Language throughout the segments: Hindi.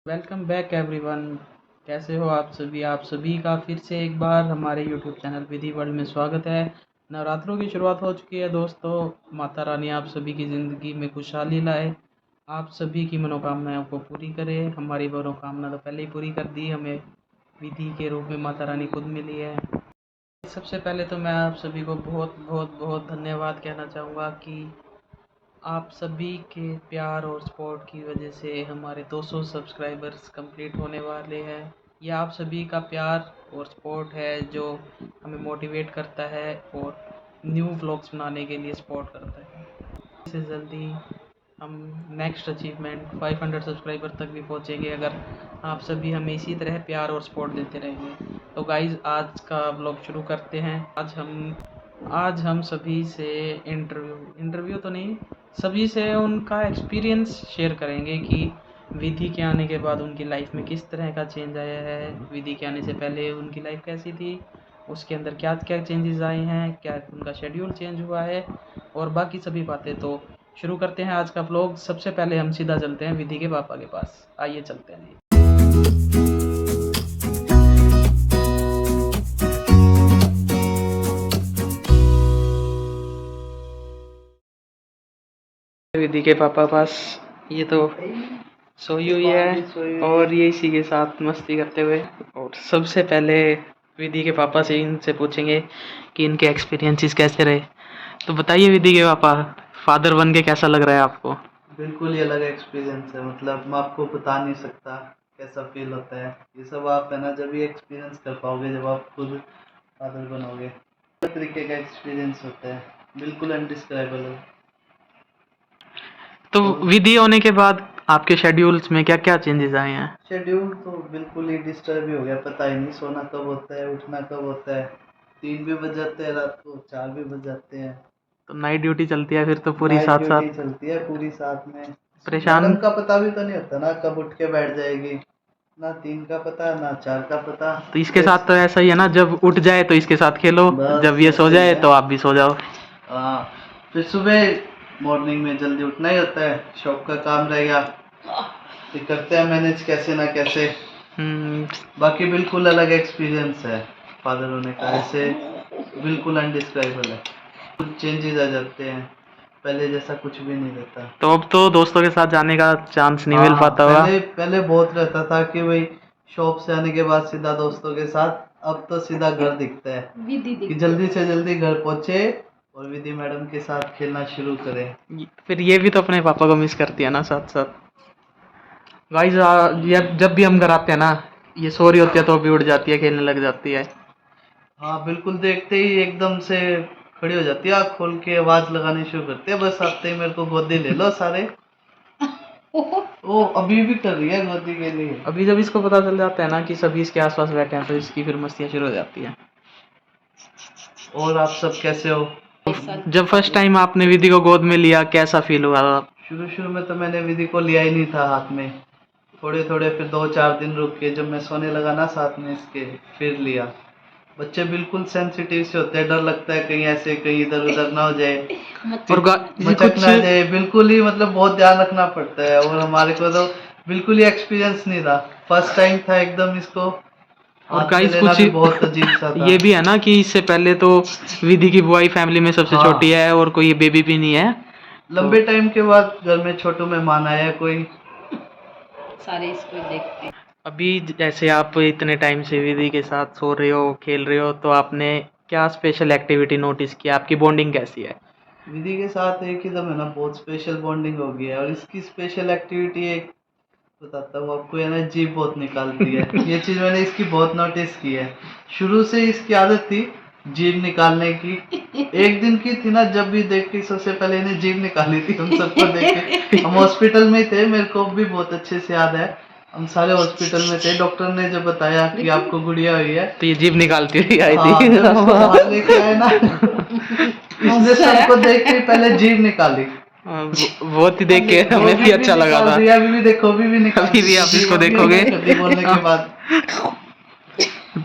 Welcome back everyone. कैसे हो आप सभी का फिर से एक बार हमारे यूट्यूब चैनल विधि वर्ल्ड में स्वागत है। नवरात्रों की शुरुआत हो चुकी है दोस्तों। माता रानी आप सभी की ज़िंदगी में खुशहाली लाए, आप सभी की मनोकामनाओं को पूरी करे। हमारी मनोकामना तो पहले ही पूरी कर दी, हमें विधि के रूप में माता रानी खुद मिली है। सबसे पहले तो मैं आप सभी को बहुत बहुत बहुत धन्यवाद कहना चाहूँगा कि आप सभी के प्यार और सपोर्ट की वजह से हमारे 200 सब्सक्राइबर्स कंप्लीट होने वाले हैं। ये आप सभी का प्यार और सपोर्ट है जो हमें मोटिवेट करता है और न्यू व्लॉग्स बनाने के लिए सपोर्ट करता है। इससे जल्दी हम नेक्स्ट अचीवमेंट 500 सब्सक्राइबर तक भी पहुंचेंगे अगर आप सभी हमें इसी तरह प्यार और सपोर्ट देते रहेंगे। तो गाइज़ आज का व्लॉग शुरू करते हैं। आज हम सभी से इंटरव्यू तो नहीं, सभी से उनका एक्सपीरियंस शेयर करेंगे कि विधि के आने के बाद उनकी लाइफ में किस तरह का चेंज आया है, विधि के आने से पहले उनकी लाइफ कैसी थी, उसके अंदर क्या क्या चेंजेस आए हैं, क्या उनका शेड्यूल चेंज हुआ है और बाकी सभी बातें। तो शुरू करते हैं आज का व्लॉग। सबसे पहले हम सीधा चलते हैं विधि के पापा के पास। आइए चलते हैं जी। विधि के पापा पास ये तो सोई हुई है और ये इसी के साथ मस्ती करते हुए। और सबसे पहले विधि के पापा से इनसे पूछेंगे कि इनके एक्सपीरियंसेस कैसे रहे। तो बताइए विधि के पापा, फादर बन के कैसा लग रहा है आपको? बिल्कुल ही अलग एक्सपीरियंस है। मतलब मैं आपको बता नहीं सकता कैसा फील होता है। ये सब आप है ना जब ये एक्सपीरियंस कर पाओगे, जब आप खुद फादर बनोगे। हर तरीके का एक्सपीरियंस होता है, बिल्कुल अनडिस्क्राइबल है। तो तो विधि होने के बाद आपके शेड्यूल्स में क्या क्या चेंजेस आए हैं? शेड्यूल तो बिल्कुल ही डिस्टर्ब ही हो गया। पता ही नहीं सोना कब होता है, उठना कब होता है। 3 भी बज जाते हैं रात को, 4 भी बज जाते हैं। तो नाइट ड्यूटी चलती है फिर तो पूरी नाइट साथ ड्यूटी साथ। चलती है पूरी साथ में। परेशान। मैडम का पता भी तो नहीं होता ना कब उठ के बैठ जाएगी। ना 3 का पता, ना 4 का पता। तो इसके साथ तो ऐसा ही है ना, जब उठ जाए तो इसके साथ खेलो, जब बस ये सो ऐसे ही जाए है। तो आप भी सो जाओ। हाँ, फिर सुबह मॉर्निंग में जल्दी उठना ही होता है। शॉप का काम रहेगा, फिर करते हैं मैनेज कैसे ना कैसे। हम्म। बाकी बिल्कुल अलग एक्सपीरियंस है फादर होने का। ऐसे बिल्कुल अनडिस्क्राइबल है। कुछ चेंजेस आ जाते हैं, पहले जैसा कुछ भी नहीं रहता। तो अब तो दोस्तों के साथ जाने का चांस नहीं मिल हाँ, पाता होगा। पहले पहले बहुत रहता था कि भाई शॉप से आने के बाद सीधा दोस्तों के साथ। अब तो सीधा घर दिखता है कि जल्दी से जल्दी घर पहुंचे और विधि मैडम के साथ खेलना शुरू करें। फिर ये भी तो अपने पापा को मिस करती है ना साथ साथ। गाइस, ये जब भी हम घर आते हैं ना, ये सो रही होती है तो भी उठ जाती है, खेलने लग जाती है। हाँ बिल्कुल, देखते ही एकदम से खड़ी हो जाती है, आँख खोल के आवाज लगानी शुरू करती है। बस आते ही मेरे को गोदी ले लो सारे। वो अभी भी कर रही है गोदी के लिए। अभी जब इसको पता चल जाता है ना कि सभी इसके आसपास बैठे हैं तो इसकी फिर मस्तियाँ शुरू हो जाती हैं। और आप सब कैसे हो? जब फर्स्ट टाइम आपने विधि को गोद में लिया, कैसा फील हुआ? शुरू शुरू में तो मैंने विधि को लिया ही नहीं था हाथ में। थोड़े थोड़े फिर 2-4 दिन रुक के जब मैं सोने लगा ना साथ में इसके, फिर लिया। बच्चे बिल्कुल सेंसिटिव से होते हैं, डर लगता है कहीं ऐसे कहीं इधर उधर ना हो जाए, और ये मचक कुछ ना जाए। बिल्कुल ही मतलब बहुत ध्यान रखना पड़ता है। और हमारे को तो बिल्कुल ही एक्सपीरियंस नहीं था, फर्स्ट टाइम था एकदम इसको और हाथ में गाइस लेना कुछ भी बहुत अजीब सा था। ये भी है ना कि इससे पहले तो विधि की बुआई फैमिली में सबसे छोटी हाँ, है और कोई बेबी भी नहीं है। लंबे टाइम के बाद घर में छोटू मेहमान आया कोई। सारे इसको देखते हैं। अभी जैसे आप इतने टाइम से विधि के साथ सो रहे हो, खेल रहे हो, तो आपने क्या स्पेशल एक्टिविटी नोटिस किया? आपकी बॉन्डिंग कैसी है? विधि के साथ एक ही दम है ना बहुत स्पेशल बॉन्डिंग हो गई है। और इसकी स्पेशल एक्टिविटी एक बताता हूँ आपको, है ना, जीभ बहुत निकालती है। ये चीज मैंने इसकी बहुत नोटिस की है। शुरू से इसकी आदत थी जीभ निकालने की। एक दिन की थी ना, जब भी देख के सबसे पहले इन्हें जीभ निकाली थी हम सबको देख के। हम हॉस्पिटल में थे, मेरे को भी बहुत अच्छे से याद है। हम सारे हॉस्पिटल में थे, डॉक्टर ने जब बताया कि आपको गुड़िया हुई है, तो ये जीभ निकालती हुई आई हाँ, थी। जब इसको बाहर लेके आए ना इसने सबको देख के पहले जीभ निकाली। बहुत ही देख के हमें अभी भी अच्छा लगा निकाल था। रही है, अभी भी देखो, अभी भी निकाल अभी रही भी है आप जीभ, इसको अभी देखोगे। अलग कर दी बोलने के बाद।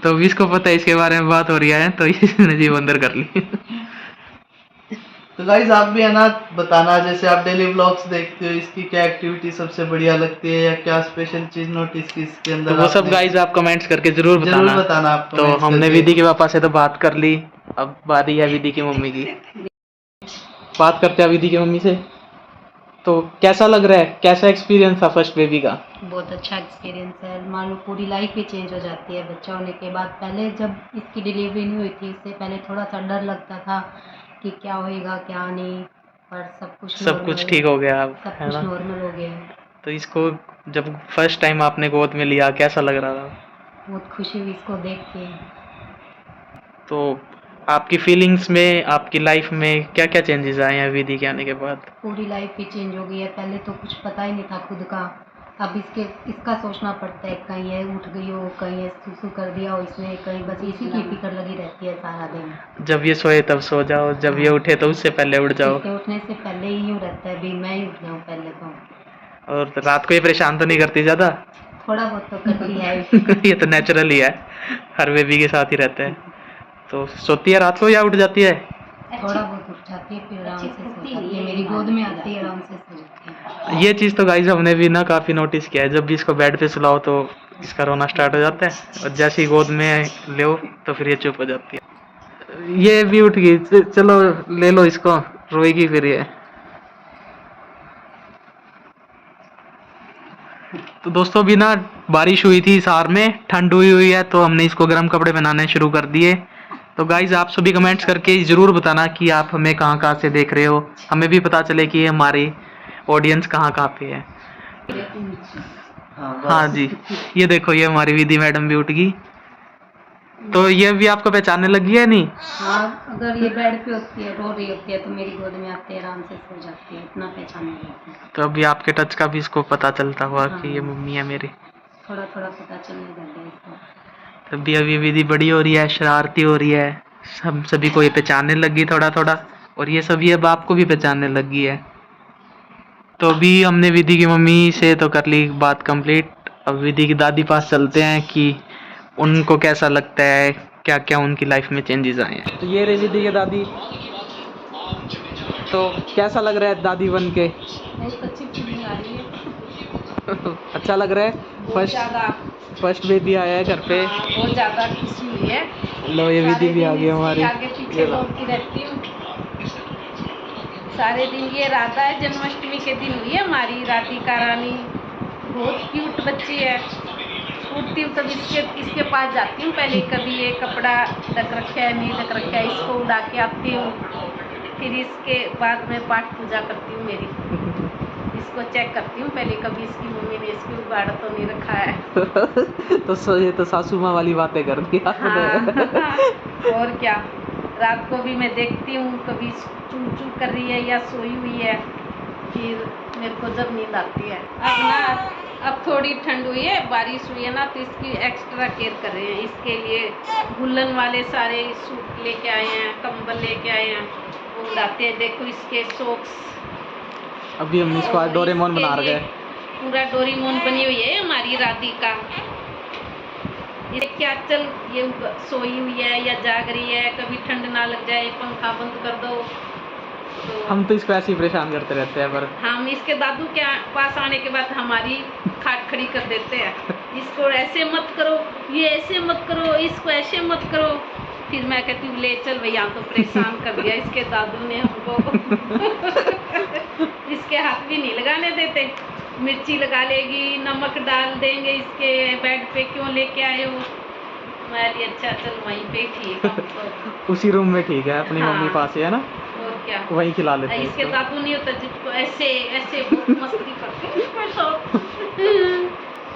तो भी इसको पता है इसके बारे में बात हो रही है तो इसने जीभ अंदर कर ली। तो गाइज आप भी है ना बताना, जैसे आप डेली व्लॉग्स देखते हो, इसकी क्या एक्टिविटी सबसे बढ़िया लगती है या क्या स्पेशल चीज नोटिस की इसके तो अंदर वो सब आपने? गाइज आप कमेंट्स करके जरूर जरूर बताना। बताना आप तो कमेंट्स हमने करके। विधि के पापा से तो बात कर ली, अब बारी है विधि की मम्मी की। बात करते हैं विधि की मम्मी से। तो कैसा लग रहा है, कैसा एक्सपीरियंस था फर्स्ट बेबी का? बहुत अच्छा एक्सपीरियंस है, मान लो पूरी लाइफ ही चेंज हो जाती है बच्चा होने के बाद। पहले जब इसकी डिलीवरी नहीं हुई थी, इससे पहले थोड़ा सा डर लगता था कि क्या होएगा क्या नहीं, पर सब कुछ सब कुछ नॉर्मल, ठीक हो गया अब, सब है कुछ ना? नॉर्मल हो गया है। तो इसको जब फर्स्ट टाइम आपने गोद में लिया कैसा लग रहा था? बहुत खुशी हुई इसको देख के। तो आपकी फीलिंग्स में, आपकी लाइफ में क्या क्या चेंजेस आए हैं विधि के आने के बाद? पूरी लाइफ ही चेंज हो गई है। पहले तो कुछ पता ही नहीं था खुद का, अब इसका सोचना पड़ता है, कहीं ये उठ गई हो, कहीं ये सुसु कर दिया हो इसने, कहीं बस इसी की फिक्र लगी रहती है सारा दिन। जब ये सोए तब सो जाओ, जब ये उठे तो उससे पहले उठ जाओ। इसके उठने से पहले ही यूँ रहता है भी मैं ही उठ जाऊँ पहले तो। और रात को ये परेशान तो नहीं करती ज्यादा? थोड़ा बहुत तो करती है। ये तो नेचुरल ही है, हर बेबी के साथ ही रहता है। तो सोती है रात को या उठ जाती है? थोड़ा बहुत उठ जाती है, फिर आराम से सो जाती है, मेरी गोद में आती है, आराम से सो जाती है। ये चीज़ तो गाइस हमने भी ना काफ़ी नोटिस किया है, जब भी इसको बेड पे सुलाओ तो इसका रोना स्टार्ट हो जाता है, और जैसे ही गोद में लो तो फिर ये चुप हो जाती है। ये भी उठ गई, चलो ले लो इसको, रोएगी फिर ये। तो दोस्तों भी ना बारिश हुई थी सार में, ठंड हुई हुई है, तो हमने इसको गर्म कपड़े पहनाने शुरू कर दिए। तो गाइज आप सभी कमेंट्स करके ज़रूर बताना कि आप हमें कहाँ कहाँ से देख रहे हो, हमें भी पता चले कि हमारी ऑडियंस कहाँ कहाँ पे है। हाँ हाँ बस। जी, ये देखो ये हमारी विधि मैडम भी उठ गई। तो ये भी आपको पहचानने लगी है नहीं? हाँ, अगर ये बेड पे होती है, रो रही होती है, तो मेरी गोद में आते आराम से सो जाती है, इतना पहचान नहीं लगता। तो अभी आपके टच का भी इसको पता चलता हुआ कि ये हाँ। मम्मी है मेरी। थोड़ा थोड़ा पता चलने लग गया इसको। तभी अभी विधि बड़ी हो रही है, शरारती हो रही है, सब सभी को ये पहचानने लगी थोड़ा थोड़ा, और ये सभी अब आपको भी पहचानने लगी है। तो अभी हमने विधि की मम्मी से तो कर ली बात कंप्लीट, अब विधि की दादी पास चलते हैं कि उनको कैसा लगता है, क्या क्या उनकी लाइफ में चेंजेस आए हैं। तो ये रही विधि की दादी। तो कैसा लग रहा है दादी बन के? बहुत अच्छी फीलिंग आ रही है। अच्छा लग रहा है? बहुत ज़्यादा। फर्स्ट बेबी आया है घर पे। हाँ, बहुत ज़्यादा खुशी हुई है। लो ये विधि भी आ गई सारे दिन हमारी। इसके आगे पीछे ये लो। दौड़ती रहती हूँ सारे दिन। ये राधा है, जन्माष्टमी के दिन हुई है हमारी राधिका रानी, बहुत क्यूट बच्ची है। उठती हूँ तब इसके पास जाती हूँ पहले, कभी ये कपड़ा ढक रखा है नहीं ढक रखा है, इसको उड़ा के आती हूँ, फिर इसके बाद मैं पाठ पूजा करती हूँ मेरी, इसको चेक करती हूँ पहले, कभी इसकी मम्मी ने इसकी उगाड़ तो नहीं रखा है। तो ये तो सासू माँ वाली बातें कर दी आपने। हाँ, और क्या। रात को भी मैं देखती हूँ कभी चू चू कर रही है या सोई हुई है, फिर मेरे को जब नींद आती है। अब थोड़ी ठंड हुई है, बारिश हुई है ना, तो इसकी एक्स्ट्रा केयर कर रहे हैं। इसके लिए वुलन वाले सारे सूट लेके आए हैं, कंबल लेके आए हैं, वो उड़ाते हैं। देखो इसके सॉक्स, अभी हम इसको आज डोरेमोन बना रहे हैं। पूरा डोरेमोन बनी हुई है हमारी राधिका। ये क्या चल, ये सोई हुई है या जाग रही है, कभी ठंड ना लग जाए पंखा बंद कर दो। तो हम तो इसको ऐसे ही परेशान करते रहते हैं, पर हम इसके दादू के पास आने के बाद हमारी खाट खड़ी कर देते हैं, इसको ऐसे मत करो, ये ऐसे मत करो, इसको ऐसे मत करो। फिर मैं कहती हूँ ले चल भैया, तो परेशान कर दिया इसके दादू ने हमको। इसके हाथ भी नहीं लगाने देते, मिर्ची लगा लेगी, नमक डाल देंगे इसके बेड पे, क्यों लेके आए हो। मैं अच्छा चल वहीं पे ठीक है तो। उसी रूम में ठीक है, अपनी हाँ। मम्मी पास ही है ना, और क्या, वहीं खिला लेते हैं इसके इसको। दादू नहीं होता जिसको ऐसे ऐसे बहुत मस्ती करते हैं इसमें सब।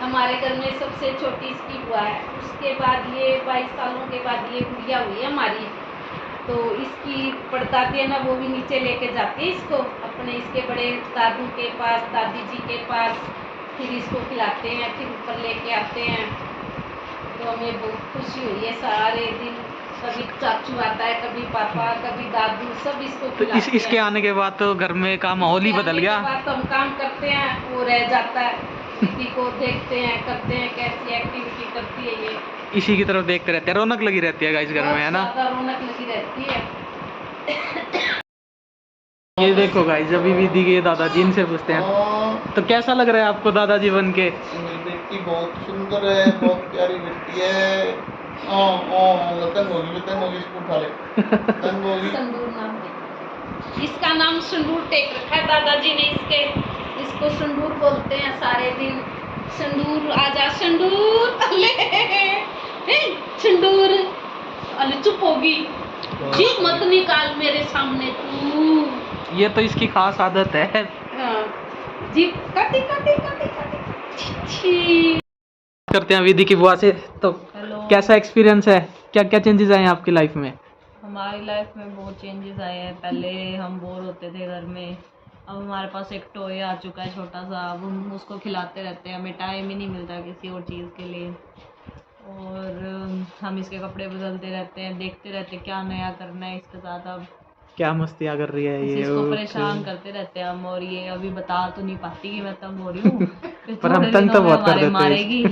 हमारे घर में सबसे छोटी इसकी बुआ है, उसके बाद ये 22 सालों के बाद ये गुड़िया हुई है हमारी। तो इसकी पड़दादी है ना, वो भी नीचे लेके जाती है इसको अपने, इसके बड़े दादू के पास, दादी जी के पास, फिर इसको खिलाते हैं, फिर ऊपर लेके आते हैं। तो हमें बहुत खुशी हुई है सारे दिन, कभी चाचू आता है, कभी पापा, कभी दादू, सब इसको तो खिलाते इसके हैं। आने के बाद तो घर में का माहौल ही बदल गया। इसके आने के बाद तो हम काम करते हैं, वो रह जाता है, किसी को देखते हैं, करते हैं, कैसी एक्टिविटी करती है ये, इसी की तरफ देखते रहते हैं, रौनक लगी रहती है गाइस घर में, है ना। बहुत ज़्यादा रौनक लगी रहती है। ये देखो गाइस, अभी विधि के दादाजी इनसे पूछते हैं तो कैसा लग रहा है आपको दादाजी बन के? बेटी बहुत सुंदर है, बहुत प्यारी बेटी है। लतन होगी इसको उठा ले। संदूर नाम है इसका, नाम संदूर टेक रखा है दादाजी ने इसके। इसको संदूर बोलते हैं सारे दिन। संदूर आजा संदूर, अले संदूर, अले चुप होगी, जीभ मत निकाल मेरे सामने तू। ये तो इसकी खास आदत है। हाँ, जीभ काटी काटी काटी काटी छी। करते हैं विधि की बुआ से, तो हेलो। कैसा एक्सपीरियंस है, क्या क्या चेंजेस आए हैं आपकी लाइफ में? हमारी लाइफ में बहुत चेंजेस आए हैं। पहले हम बोर होते थे घर में, अब हमारे पास एक टॉय आ चुका है छोटा सा, अब हम उसको खिलाते रहते हैं, हमें टाइम ही नहीं मिलता किसी और चीज़ के लिए। और हम इसके कपड़े बदलते रहते हैं, देखते रहते हैं क्या नया करना है इसके साथ। अब क्या मस्तियाँ कर रही है ये, इसको वो, परेशान करते रहते हैं हम, और ये अभी बता तो नहीं पाती कि मैं तंग हो रही हूँ। फिर पर हम थोड़े तंग दिनों तो में बहुत कर हमारे देते हैं मारेगी।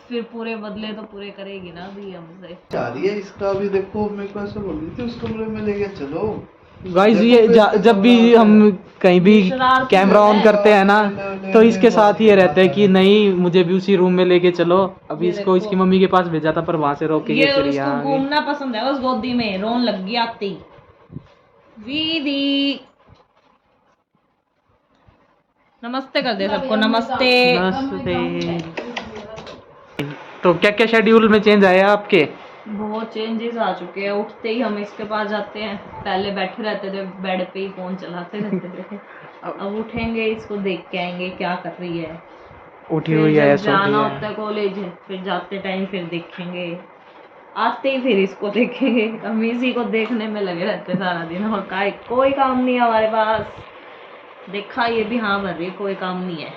फिर पूरे बदले तो पूरे करेगी ना अभी हमसे। जा रही है इसका, अभी देखो मेरे को ऐसे बोल रही थी उस कमरे में लेके चलो। गाइस देखो ये तो इसका जब भी कमरा हम कहीं भी शरारती कैमरा ऑन है। करते हैं ना, तो इसके साथ ये रहता है कि नहीं मुझे भी उसी रूम में लेके चलो। अभी ये इसको इसकी देखो। मम्मी के पास भेजा था, पर वहां से रोक के ये फिर उसको यहाँ आ गई। घूमना पसंद है, बस गोदी में रोन लग गई आती। विधि नमस्ते कर दे सबको, नमस्ते। नमस्ते। तो क्या क्या शेड्यूल में चेंज आया आपके? बहुत चेंजेस आ चुके हैं। उठते ही हम इसके पास जाते हैं, पहले बैठे रहते थे बेड पे ही फोन चलाते रहते थे। अब उठेंगे, इसको देख के आएंगे क्या कर रही है। उठी फिर हुई है, जब सो जाना गई होता है। है कॉलेज, फिर जाते टाइम फिर देखेंगे, आते ही फिर इसको देखेंगे। हम इसी को देखने में लगे रहते सारा दिन, और कोई काम नहीं है हमारे पास। देखा ये भी हाँ भर रही है, कोई काम नहीं है।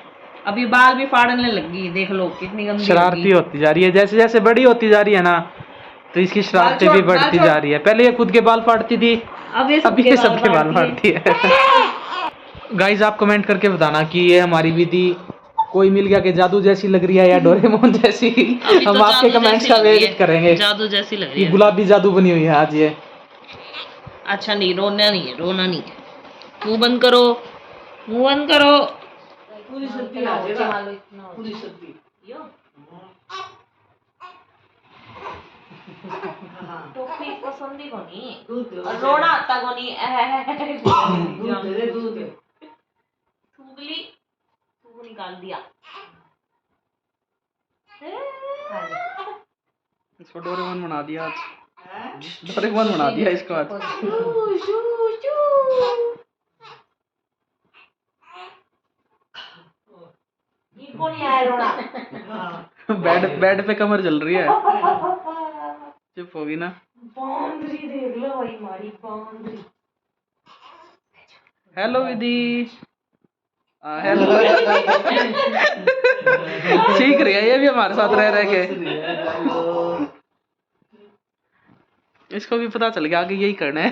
अभी बाल भी फाड़ने लगी, देख लो कितनी गंदी शरारती होगी। होती जा रही है, जैसे जैसे बड़ी होती जा रही है ना, तो इसकी शरारतें भी बढ़ती जा रही है। पहले ये खुद के बाल फाड़ती थी, अब ये अभी ये सबके बाल फाड़ती फाड़ती है। गाइस आप कमेंट करके बताना कि ये हमारी विधि कोई मिल गया कि जादू जैसी लग रही है या डोरेमोन जैसी। हम आपके कमेंट्स का वेट करेंगे। जादू जैसी लग रही ये है। गुलाबी जादू बनी हुई है आज ये। अच्छा नहीं, रोना नहीं है, रोना नहीं है। मुंह बंद करो, मुंह बंद करो। पूरी सर्दी आ जाएगा, पूरी सर्दी। टोपी पसंद ही कोनी, और रोना आता कोनी। थूकली, थूक निकाल दिया। इसको डोरेमोन बना दिया आज, डोरेमोन बना दिया इसको आज। इनको नहीं आया रोना। बेड पे कमर चल रही है, चुप होगी ना। बांदरी देख लो भाई, हमारी बांदरी। हेलो विधि। हेलो। सीख रही है ये भी हमारे साथ रह रह के। इसको भी पता चल गया कि यही करना है।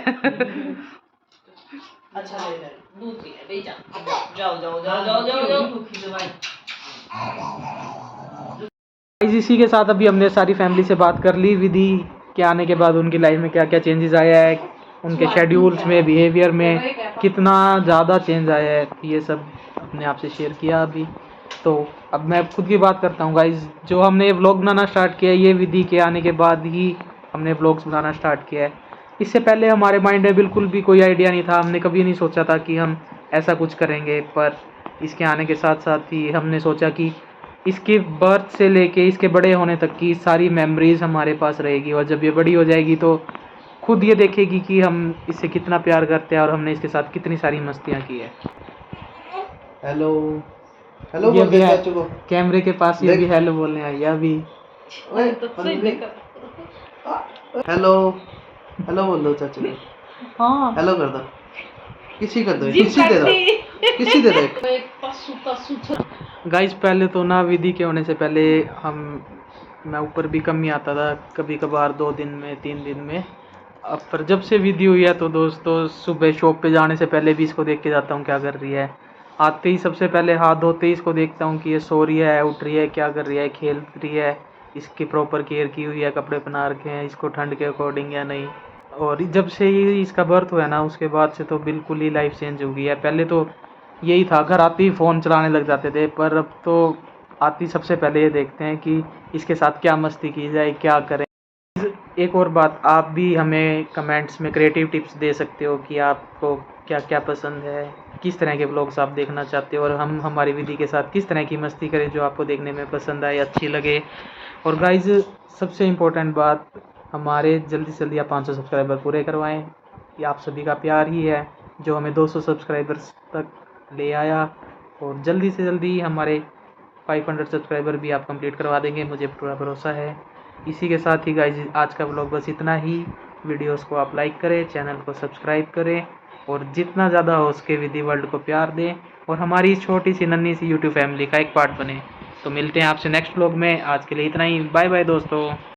अच्छा दूध पी ले, जाओ जाओ जाओ जाओ जाओ जाओ। इसी के साथ अभी हमने सारी फैमिली से बात कर ली। विधि के आने के बाद उनकी लाइफ में क्या क्या चेंजेस आया है, उनके शेड्यूल्स में, बिहेवियर में कितना ज़्यादा चेंज आया है, ये सब अपने आप से शेयर किया अभी। तो अब मैं खुद की बात करता हूँ गाइज, जो हमने व्लॉग बनाना स्टार्ट किया है ये विधि के आने के बाद ही हमने व्लॉग्स बनाना स्टार्ट किया है। इससे पहले हमारे माइंड में बिल्कुल भी कोई आइडिया नहीं था, हमने कभी नहीं सोचा था कि हम ऐसा कुछ करेंगे। पर इसके आने के साथ साथ ही हमने सोचा कि इसके बर्थ से लेके इसके बड़े होने तक की सारी मेमोरीज हमारे पास रहेगी, और जब ये बड़ी हो जाएगी तो खुद ये देखेगी कि हम इससे कितना प्यार करते हैं और हमने इसके साथ कितनी सारी मस्तियाँ की है। हेलो हेलो ये बोल भी दे है चाचू को। कैमरे के पास, ये भी हेलो बोलने आई है अभी। ओए, हेलो हेलो बोल दो चाचू को, हाँ हेलो कर दो, किसी कर दो, किसी दे दो, किसी दे दो। गाइस पहले तो ना विधि के होने से पहले मैं ऊपर भी कम ही आता था, कभी कभार 2 दिन में 3 दिन में। अब पर जब से विधि हुई है तो दोस्तों सुबह शॉप पे जाने से पहले भी इसको देख के जाता हूँ क्या कर रही है। आते ही सबसे पहले हाथ धोते ही इसको देखता हूँ कि ये सो रही है, उठ रही है, क्या कर रही है, खेल रही है, इसकी प्रॉपर केयर की हुई है, कपड़े पहना रखे हैं इसको ठंड के अकॉर्डिंग या नहीं। और जब से ही इसका बर्थ हुआ है ना, उसके बाद से तो बिल्कुल ही लाइफ चेंज हो गई है। पहले तो यही था, घर आते ही फ़ोन चलाने लग जाते थे, पर अब तो आती सबसे पहले ये देखते हैं कि इसके साथ क्या मस्ती की जाए, क्या करें। एक और बात, आप भी हमें कमेंट्स में क्रिएटिव टिप्स दे सकते हो कि आपको क्या क्या पसंद है, किस तरह के व्लॉग्स आप देखना चाहते हो, और हम हमारी विधि के साथ किस तरह की मस्ती करें जो आपको देखने में पसंद आए, अच्छी लगे। और गाइज, सबसे इम्पोर्टेंट बात, हमारे जल्दी से जल्दी आप 500 सब्सक्राइबर पूरे करवाएं। ये आप सभी का प्यार ही है जो हमें 200 सब्सक्राइबर्स तक ले आया, और जल्दी से जल्दी हमारे 500 सब्सक्राइबर भी आप कंप्लीट करवा देंगे, मुझे पूरा भरोसा है। इसी के साथ ही गाइज, आज का व्लॉग बस इतना ही। वीडियोस को आप लाइक करें, चैनल को सब्सक्राइब करें, और जितना ज़्यादा हो उसके विधि वर्ल्ड को प्यार दें, और हमारी इस छोटी सी नन्ही सी यूट्यूब फैमिली का एक पार्ट बने। तो मिलते हैं आपसे नेक्स्ट व्लॉग में। आज के लिए इतना ही। बाय बाय दोस्तों।